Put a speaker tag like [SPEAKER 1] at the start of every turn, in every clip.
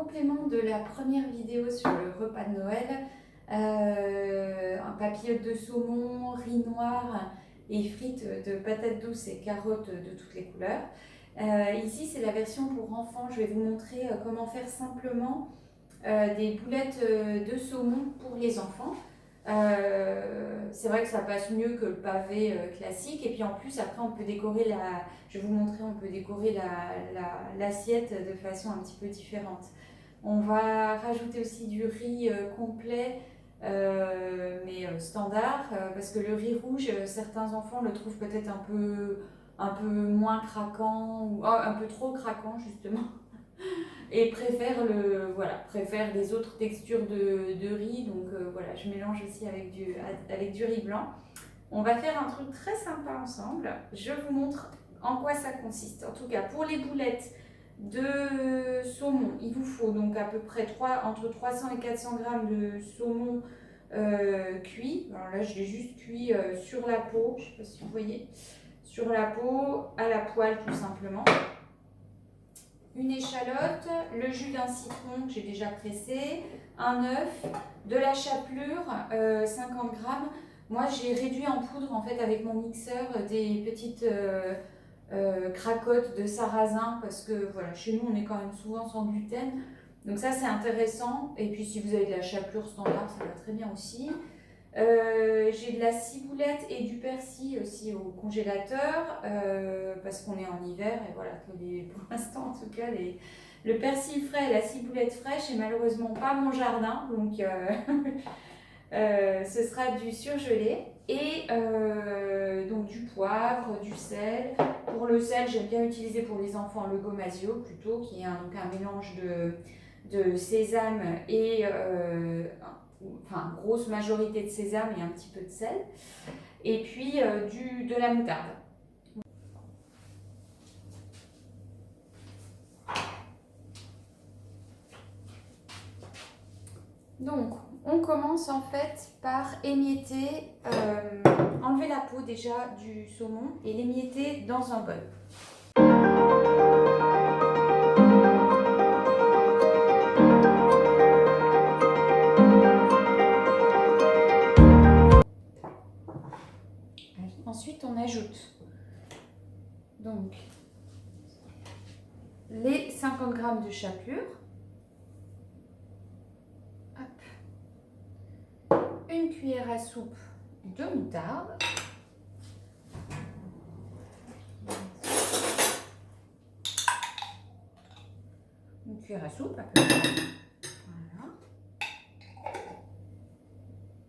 [SPEAKER 1] complément de la première vidéo sur le repas de Noël. Un papillote de saumon, riz noir et frites de patates douces et carottes de toutes les couleurs. Ici, c'est la version pour enfants. Je vais vous montrer comment faire simplement des boulettes de saumon pour les enfants. C'est vrai que ça passe mieux que le pavé classique, et puis en plus après on peut décorer je vais vous montrer, on peut décorer l'assiette de façon un petit peu différente. On va rajouter aussi du riz complet mais standard, parce que le riz rouge, certains enfants le trouvent peut-être un peu moins craquant, ou un peu trop craquant justement, et préfère les autres textures de riz. Donc voilà, je mélange aussi avec du riz blanc. On va faire un truc très sympa ensemble. Je vous montre en quoi ça consiste. En tout cas, pour les boulettes de saumon, il vous faut donc à peu près entre 300 et 400 grammes de saumon cuit. Alors là, je l'ai juste cuit sur la peau, je ne sais pas si vous voyez, sur la peau, à la poêle tout simplement. Une échalote, le jus d'un citron que j'ai déjà pressé, un œuf, de la chapelure, 50 grammes. Moi, j'ai réduit en poudre en fait avec mon mixeur des petites cracottes de sarrasin, parce que voilà, chez nous on est quand même souvent sans gluten. Donc ça c'est intéressant. Et puis si vous avez de la chapelure standard, ça va très bien aussi. J'ai de la ciboulette et du persil aussi au congélateur, parce qu'on est en hiver et voilà, pour l'instant en tout cas, le persil frais et la ciboulette fraîche est malheureusement pas mon jardin, donc ce sera du surgelé. Et donc du poivre, du sel. Pour le sel, j'aime bien utiliser pour les enfants le gomasio plutôt, qui est donc un mélange de sésame et grosse majorité de sésame et un petit peu de sel, et puis de la moutarde. Donc on commence en fait par émietter, enlever la peau déjà du saumon et l'émietter dans un bol. Ensuite, on ajoute donc les 50 grammes de chapelure, une cuillère à soupe de moutarde, une cuillère à soupe à peu près.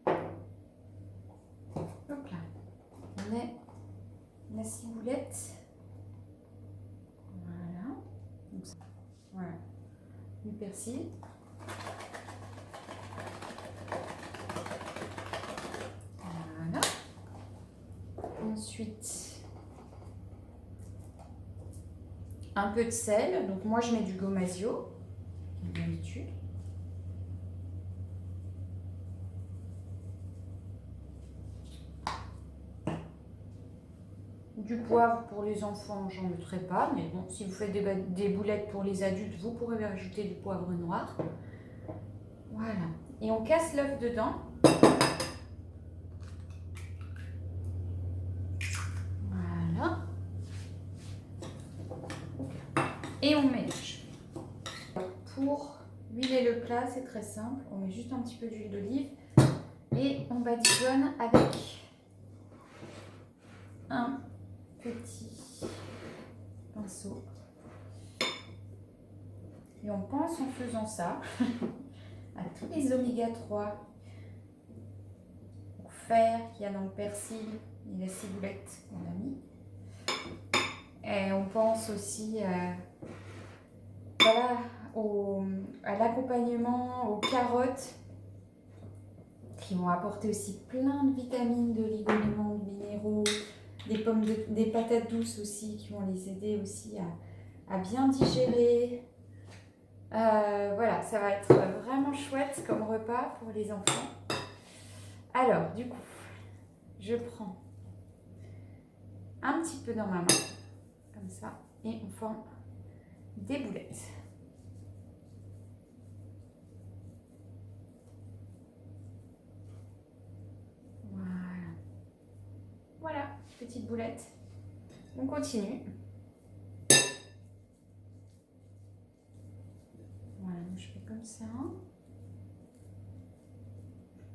[SPEAKER 1] Voilà. Hop là. On met la ciboulette. Voilà. Donc ça, voilà. Du persil. Voilà. Ensuite, un peu de sel. Donc moi je mets du gomasio, comme d'habitude. Du poivre pour les enfants, j'en mettrai pas, mais bon, si vous faites des boulettes pour les adultes, vous pourrez rajouter du poivre noir. Voilà. Et on casse l'œuf dedans. Voilà. Et on mélange. Pour huiler le plat, c'est très simple. On met juste un petit peu d'huile d'olive et on badigeonne avec un petit pinceau. Et on pense en faisant ça à tous les oméga 3 au fer qu'il y a dans le persil et la ciboulette qu'on a mis. Et on pense aussi voilà, à l'accompagnement, aux carottes, qui vont apporter aussi plein de vitamines, d'oligo-éléments, de minéraux, des patates douces aussi, qui vont les aider aussi à bien digérer. Voilà, ça va être vraiment chouette comme repas pour les enfants. Alors, du coup, je prends un petit peu dans ma main, comme ça, et on forme des boulettes. petites boulettes. On continue. Voilà, je fais comme ça.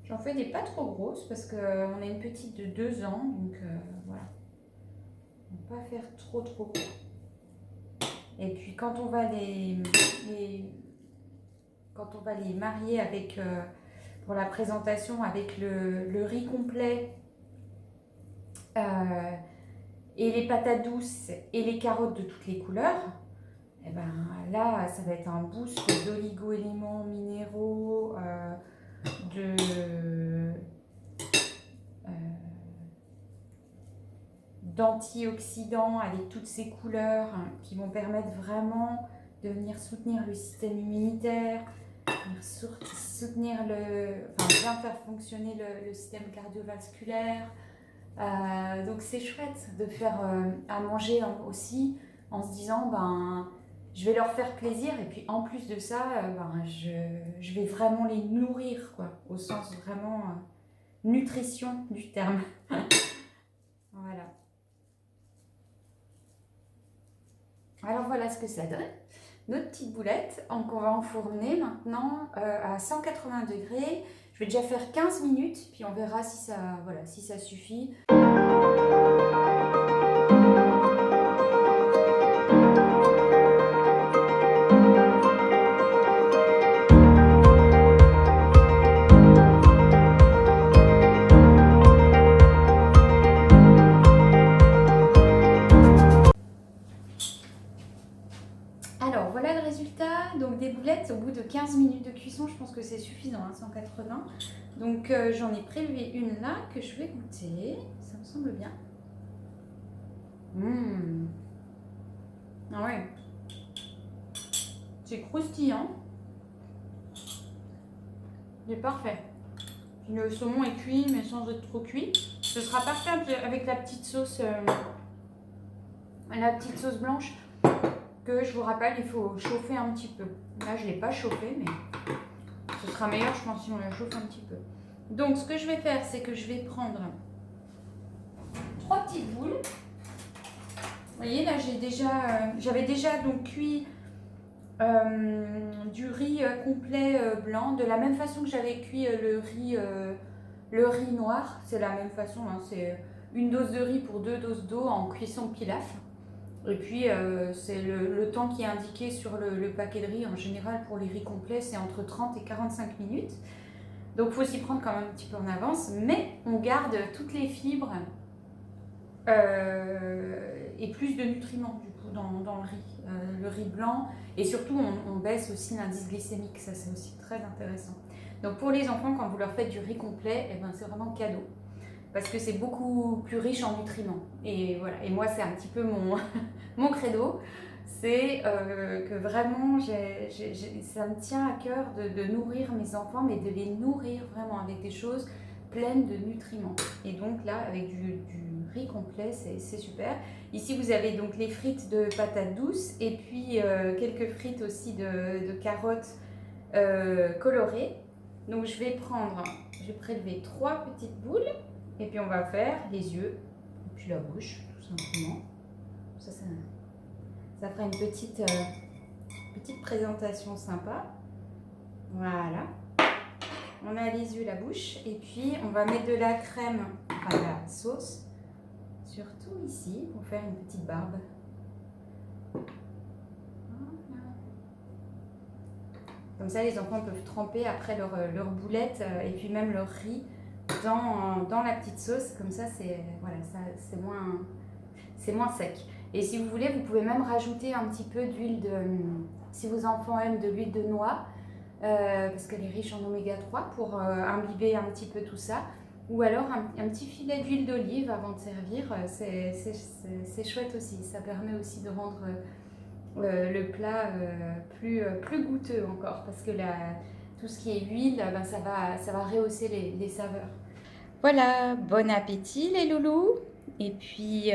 [SPEAKER 1] J'en fais des pas trop grosses parce qu'on a une petite de 2 ans, donc voilà. On ne va pas faire trop gros. Et puis quand on va les marier avec, pour la présentation avec le riz complet et les patates douces et les carottes de toutes les couleurs, et ben là ça va être un boost d'oligo-éléments minéraux, d'antioxydants avec toutes ces couleurs qui vont permettre vraiment de venir soutenir le système immunitaire, soutenir bien faire fonctionner le système cardiovasculaire. Donc c'est chouette de faire à manger aussi en se disant je vais leur faire plaisir et puis en plus de ça je vais vraiment les nourrir quoi, au sens vraiment nutrition du terme. Voilà. Alors voilà ce que ça donne. Notre petite boulette, donc on va enfourner maintenant à 180 degrés. Je vais déjà faire 15 minutes, puis on verra si ça suffit. Alors voilà le résultat, donc des boulettes au bout de 15 minutes de cuisson, je pense que c'est suffisant, 180. Donc j'en ai prélevé une là que je vais goûter, ça me semble bien. Ah ouais, c'est croustillant, c'est parfait. Le saumon est cuit mais sans être trop cuit. Ce sera parfait avec la petite sauce blanche. Que je vous rappelle, il faut chauffer un petit peu. Là, je ne l'ai pas chauffé, mais ce sera meilleur, je pense, si on la chauffe un petit peu. Donc, ce que je vais faire, c'est que je vais prendre 3 petites boules. Vous voyez, là, j'avais déjà donc cuit du riz complet blanc, de la même façon que j'avais cuit le riz noir. C'est la même façon, hein, c'est une dose de riz pour 2 doses d'eau en cuisson pilaf. Et puis, c'est le temps qui est indiqué sur le paquet de riz. En général, pour les riz complets, c'est entre 30 et 45 minutes. Donc, il faut s'y prendre quand même un petit peu en avance. Mais on garde toutes les fibres et plus de nutriments, du coup, dans le riz blanc. Et surtout, on baisse aussi l'indice glycémique. Ça, c'est aussi très intéressant. Donc, pour les enfants, quand vous leur faites du riz complet, eh ben, c'est vraiment cadeau. Parce que c'est beaucoup plus riche en nutriments. Et voilà. Et moi, c'est un petit peu mon credo. C'est que vraiment, ça me tient à cœur de nourrir mes enfants, mais de les nourrir vraiment avec des choses pleines de nutriments. Et donc là, avec du riz complet, c'est super. Ici, vous avez donc les frites de patates douces et puis quelques frites aussi de carottes colorées. Donc je vais prélever 3 petites boules. Et puis on va faire les yeux, et puis la bouche, tout simplement. Ça fera une petite présentation sympa. Voilà. On a les yeux, la bouche, et puis on va mettre de la crème, enfin de la sauce, surtout ici, pour faire une petite barbe. Voilà. Comme ça, les enfants peuvent tremper après leur boulette et puis même leur riz dans la petite sauce, comme ça c'est moins sec. Et si vous voulez, vous pouvez même rajouter un petit peu d'huile si vos enfants aiment de l'huile de noix, parce qu'elle est riche en oméga 3 pour imbiber un petit peu tout ça, ou alors un petit filet d'huile d'olive avant de servir, c'est chouette aussi, ça permet aussi de rendre le plat plus goûteux encore, parce que tout ce qui est huile, ça va rehausser les saveurs. Voilà, bon appétit les loulous. Et puis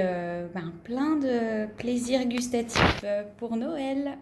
[SPEAKER 1] plein de plaisirs gustatifs pour Noël.